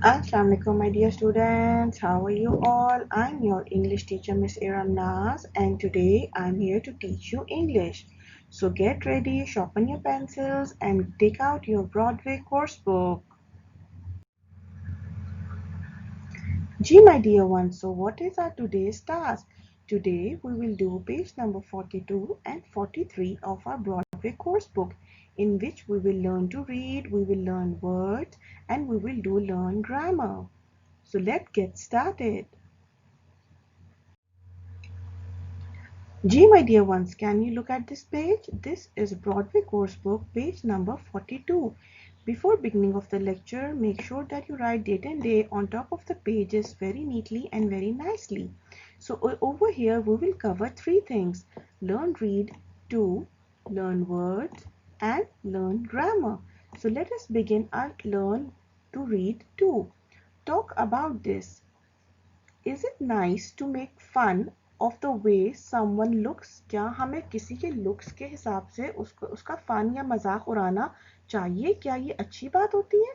Assalamualaikum my dear students, how are you all? I'm your English teacher Miss Iram Naz and today I'm here to teach you English. So get ready, sharpen your pencils and take out your Broadway course book. Gee my dear ones, so what is our today's task? Today we will do page number 42 and 43 of our Broadway course book in which we will learn to read, we will learn words and we will learn grammar. So let's get started. Gee, my dear ones, can you look at this page? This is Broadway Coursebook, page number 42. Before beginning of the lecture, make sure that you write date and day on top of the pages very neatly and very nicely. So over here, we will cover three things. Learn read 2, learn words and learn grammar. So let us begin our learn to read 2. Talk about this. Is it nice to make fun of the way someone looks? क्या हमें किसी के looks के हिसाब से उसका fun या मजाक उड़ाना चाहिए? क्या ये अच्छी बात होती है?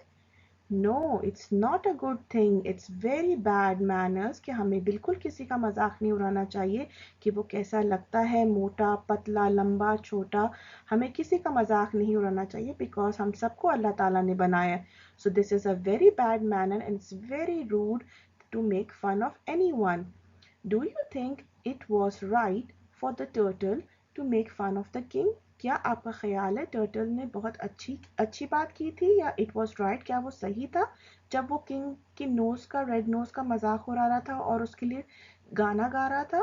No, it's not a good thing. It's very bad manners कि हमें बिल्कुल किसी का मजाक नहीं उड़ाना चाहिए कि वो कैसा लगता है, मोटा, पतला, लंबा, छोटा. हमें किसी का मजाक नहीं उड़ाना चाहिए because हम सबको अल्लाह ताला ने बनाया है. So this is a very bad manner and it's very rude to make fun of anyone. Do you think it was right for the turtle to make fun of the king? क्या आपका ख्याल है turtle ने बहुत अच्छी बात की थी या इट वॉज राइट? क्या वो सही था जब वो किंग की नोज का रेड नोज का मजाक उड़ा रहा था और उसके लिए गाना गा रहा था?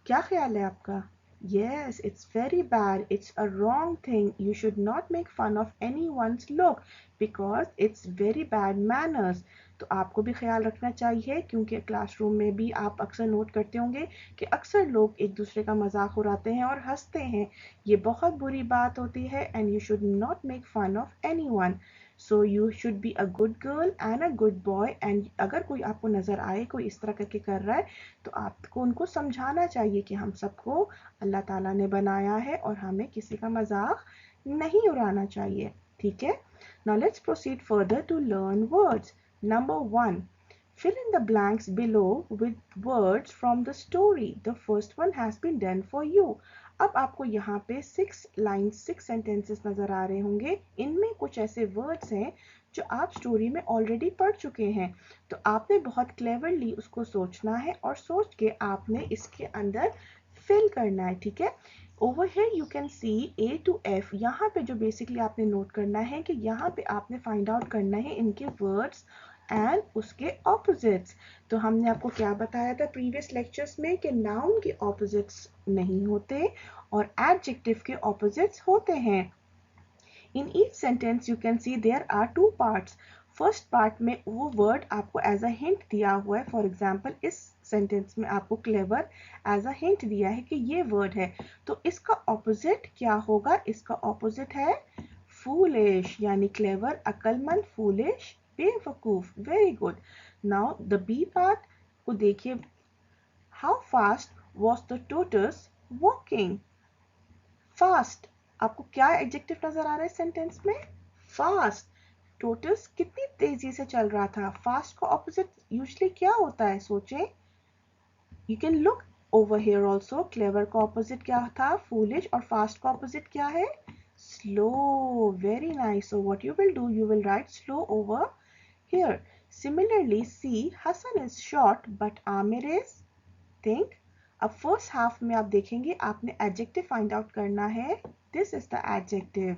क्या ख्याल है आपका? Yes, it's very bad. It's a wrong thing. You should not make fun of anyone's look because it's very bad manners. तो आपको भी ख्याल रखना चाहिए क्योंकि क्लासरूम में भी आप अक्सर नोट करते होंगे कि अक्सर लोग एक दूसरे का मजाक उड़ाते हैं और हंसते हैं. ये बहुत बुरी बात होती है and you should not make fun of anyone. So you should be a good girl and a good boy and अगर कोई आपको नज़र आए कोई इस तरह करके कर रहा है तो आपको उनको समझाना चाहिए कि हम सबको अल्लाह ताला ने बनाया है और हमें किसी का मजाक नहीं उड़ाना चाहिए. ठीक है? Now let's proceed further to learn words. Number 1. Fill in the blanks below with words from the story. The first one has been done for you. अब आपको यहाँ पे 6 लाइन्स 6 सेंटेंसेस नजर आ रहे होंगे. इनमें कुछ ऐसे वर्ड्स हैं जो आप स्टोरी में ऑलरेडी पढ़ चुके हैं. तो आपने बहुत क्लेवरली उसको सोचना है और सोच के आपने इसके अंदर फिल करना है. ठीक है? Over here you can see A to F. यहाँ पे जो बेसिकली आपने नोट करना है कि यहाँ पे आपने फाइंड आउट करना है इनके वर्ड्स एंड उसके ऑपोजिट्स. तो हमने आपको क्या बताया था प्रीवियस लेक्चर्स में कि नाउन के ऑपोजिट्स नहीं होते और एडजेक्टिव के ऑपोजिट्स होते हैं. In each sentence you can see there are two parts. First part में वो वर्ड आपको एज अ हिंट दिया हुआ है. फॉर एग्जाम्पल इस सेंटेंस में आपको क्लेवर एज अ हिंट दिया है कि ये वर्ड है. तो इसका ऑपोजिट क्या होगा? इसका ऑपोजिट है फूलिश यानी क्लेवर, अक्लमंद, फूलिश बेवकूफ. Very good. Now the B part को देखिए. How fast was the tortoise walking? Fast. आपको क्या एडजेक्टिव नजर आ रहा है सेंटेंस में? फास्ट. टोटस कितनी तेजी से चल रहा था. फास्ट का ऑपोजिट यूजुअली क्या होता है? सोचें. You can look over here also. Clever का ऑपोजिट क्या था? फूलिश. और फास्ट का ऑपोजिट क्या है? Slow. Very nice. So what you will do, you will write slow over here. Similarly, see, Hassan is short but Amir is think. अब first half में आप देखेंगे आपने एडजेक्टिव फाइंड आउट करना है. This is the adjective.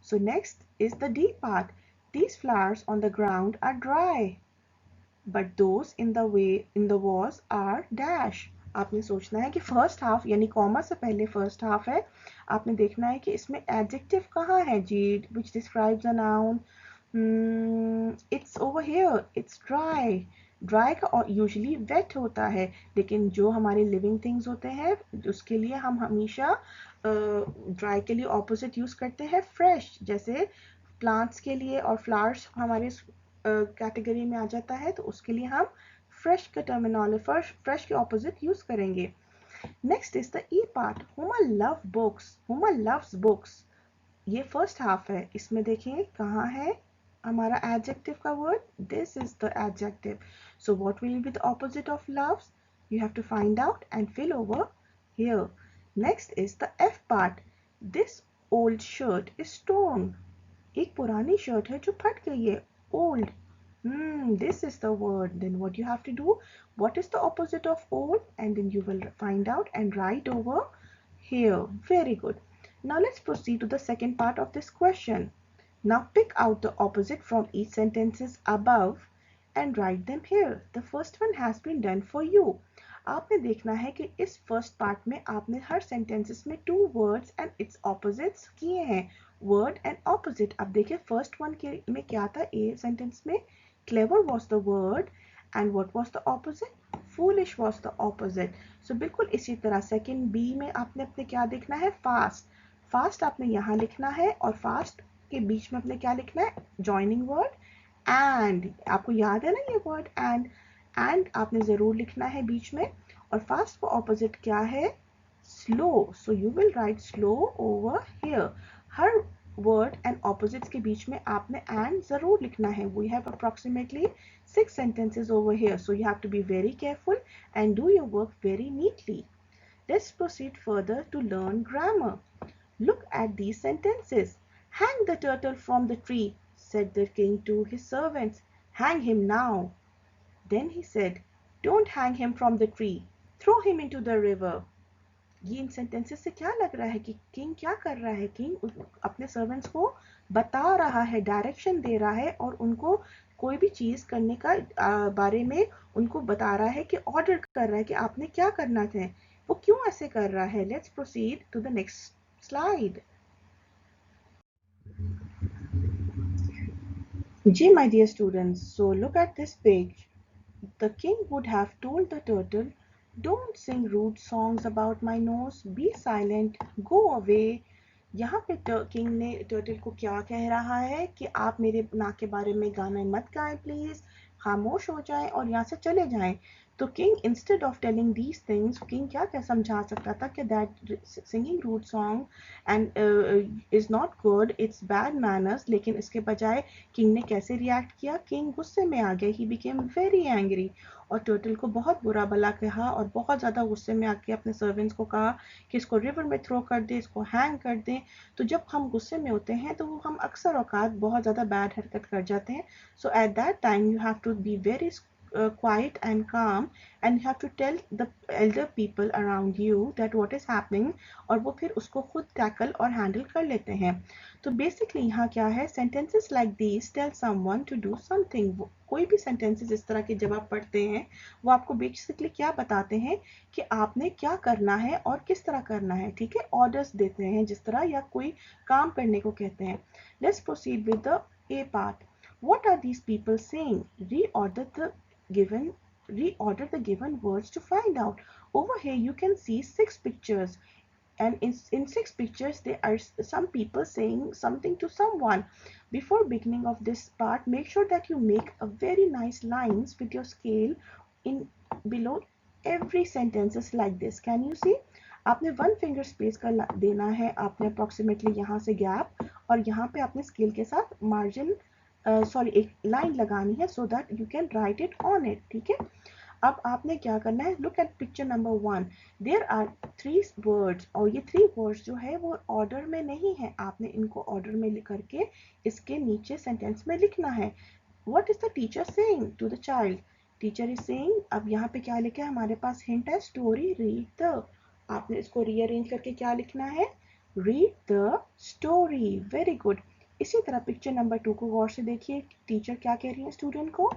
So next is the D part. These flowers on the ground are dry, but those in the vase are dash. आपने सोचना है कि फर्स्ट हाफ यानी कॉमा से पहले फर्स्ट हाफ है. आपने देखना है कि इसमें एडजेक्टिव कहाँ है जी which describes a noun. It's over here. It's dry. Dry का यूजुअली वेट होता है लेकिन जो हमारे लिविंग थिंग्स होते हैं उसके लिए हम हमेशा ड्राई के लिए ऑपोजिट यूज करते हैं फ्रेश. जैसे प्लांट्स के लिए और फ्लावर्स हमारे कैटेगरी में आ जाता है तो उसके लिए हम फ्रेश का टर्मिनोलॉजी फ्रेश के ऑपोजिट यूज करेंगे. Next is the E part. Huma love books. Huma loves books. ये फर्स्ट हाफ है. इसमें देखिए कहाँ है? हमारा adjective का word, this is the adjective. So what will be the opposite of loves? You have to find out and fill over here. Next is the F part. This old shirt is torn. एक पुरानी shirt है जो फट गई है. Old. This is the word. Then what you have to do? What is the opposite of old? And then you will find out and write over here. Very good. Now let's proceed to the second part of this question. Now pick out the opposite from each sentences above and write them here. The first one has been done for you. आपने देखना है कि इस first part में आपने हर sentences में two words and its opposites किए हैं. Word and opposite. अब देखिए फर्स्ट वन के में क्या था. ए सेंटेंस में clever was the word and what was the opposite? Foolish was the opposite. So बिल्कुल इसी तरह सेकंड बी में आपने अपने क्या देखना है. फास्ट. फास्ट आपने यहाँ लिखना है और फास्ट के बीच में अपने क्या लिखना है. Joining word and. आपको याद है ना ये वर्ड एंड. एंड आपने जरूर लिखना है बीच में. और फास्ट का ऑपोजिट क्या है. Slow. So you will write slow over here. हर वर्ड एंड ऑपोजिट्स के बीच में आपने एंड जरूर लिखना है. We have approximately 6 sentences over here, so you have to be very careful and do your work very neatly. Let's proceed further to learn grammar. Look at these sentences. Hang the turtle from the tree, said the king to his servants. Hang him now. Then he said, don't hang him from the tree. Throw him into the river. ये इन sentences से क्या लग रहा है कि king क्या कर रहा है. किंग अपने सर्वेंट्स को बता रहा है, डायरेक्शन दे रहा है और उनको कोई भी चीज करने का बारे में उनको बता रहा है कि ऑर्डर कर रहा है कि आपने क्या करना है. वो क्यों ऐसे कर रहा है. Let's proceed to the next slide. जी my dear students, so look at this page. The king would have told the turtle, don't sing rude songs about my nose, be silent, go away. यहाँ पे king ने turtle को क्या कह रहा है कि आप मेरे नाक के बारे में गाना मत गाएं प्लीज, खामोश हो जाएं और यहाँ से चले जाएं. तो king instead of telling these things, king क्या क्या समझा सकता था कि that singing rude song and is not good, it's bad manners. लेकिन इसके बजाय किंग ने कैसे रिएक्ट किया. किंग गुस्से में आ गया. ही बिकेम वेरी एंग्री और टर्टल को बहुत बुरा भला कहा और बहुत ज़्यादा गुस्से में आके अपने सर्वेंट्स को कहा कि इसको रिवर में थ्रो कर दे, इसको हैंग कर दें. तो जब हम गुस्से में होते हैं तो वो हम अक्सर औकात बहुत ज़्यादा बैड हरकत कर जाते हैं. So at that time you have to be very quiet and calm and you have to tell the elder people around you that what is happening और वो फिर उसको खुद टैकल और हैंडल कर लेते हैं. तो बेसिकली यहाँ क्या है. sentences like these tell someone to do something. कोई भी sentences इस तरह के जब आप पढ़ते हैं वो आपको बेसिकली क्या बताते हैं कि आपने क्या करना है और किस तरह करना है. ठीक है. ऑर्डर्स देते हैं जिस तरह या कोई काम करने को कहते हैं. Let's proceed with the A part. What are these people saying? Reorder the given words to find out. Over here you can see 6 pictures and in 6 pictures there are some people saying something to someone. Before beginning of this part, make sure that you make a very nice lines with your scale in below every sentences like this. Can you see? आपने 1 finger space का देना है. आपने approximately यहाँ से gap और यहाँ पे आपने स्केल के साथ मार्जिन एक लाइन लगानी है so that you can write it on it. ठीक है. अब आपने क्या करना है. Look at picture number 1. There are 3 words और ये 3 वर्ड्स जो है वो ऑर्डर में नहीं है. आपने इनको ऑर्डर में लिख करके इसके नीचे सेंटेंस में लिखना है. What is the teacher saying to the child. Teacher is saying. अब यहाँ पे क्या लिखा है हमारे पास हिंट है. Story read the. आपने इसको रीअरेंज करके क्या लिखना है. Read the story. Very good. इसी तरह पिक्चर नंबर 2 को गौर से देखिए. टीचर क्या कह रही है स्टूडेंट को.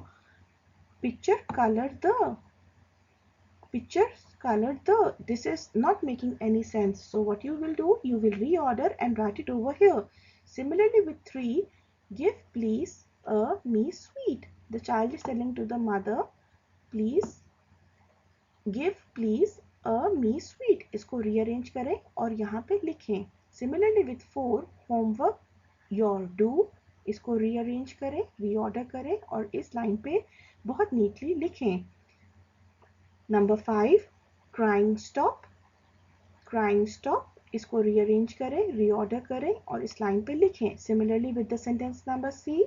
Picture colour the. Picture color the. This is not making any sense. So what you will do, you will reorder and write it over here. Similarly with 3, give please a me sweet. The child is telling to the mother, please give please a me sweet. इसको rearrange करें और यहाँ पे लिखें. Similarly with 4, homework your do. इसको rearrange करें, reorder करें और इस लाइन पे बहुत neatly लिखें. Number 5, crying stop. Crying stop. इसको rearrange करें, reorder करें और इस लाइन पे लिखें. Similarly with the sentence number C,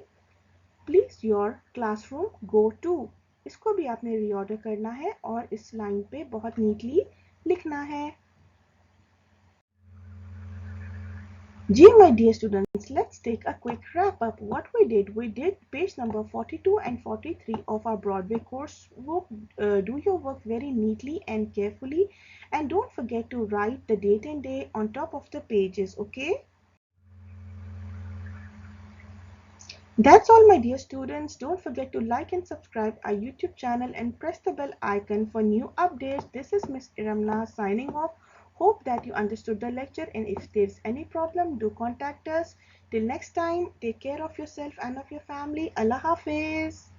your classroom go to। इसको भी आपने रीऑर्डर करना है और इस लाइन पे बहुत नीटली लिखना है। Gee, my dear students, let's take a quick wrap up. What we did page number 42 and 43 of our Broadway coursework. Do your work very neatly and carefully, and don't forget to write the date and day on top of the pages, okay? That's all, my dear students. Don't forget to like and subscribe our YouTube channel and press the bell icon for new updates. This is Miss Iramna signing off. Hope that you understood the lecture, and if there's any problem, do contact us. Till next time, take care of yourself and of your family. Allah Hafiz.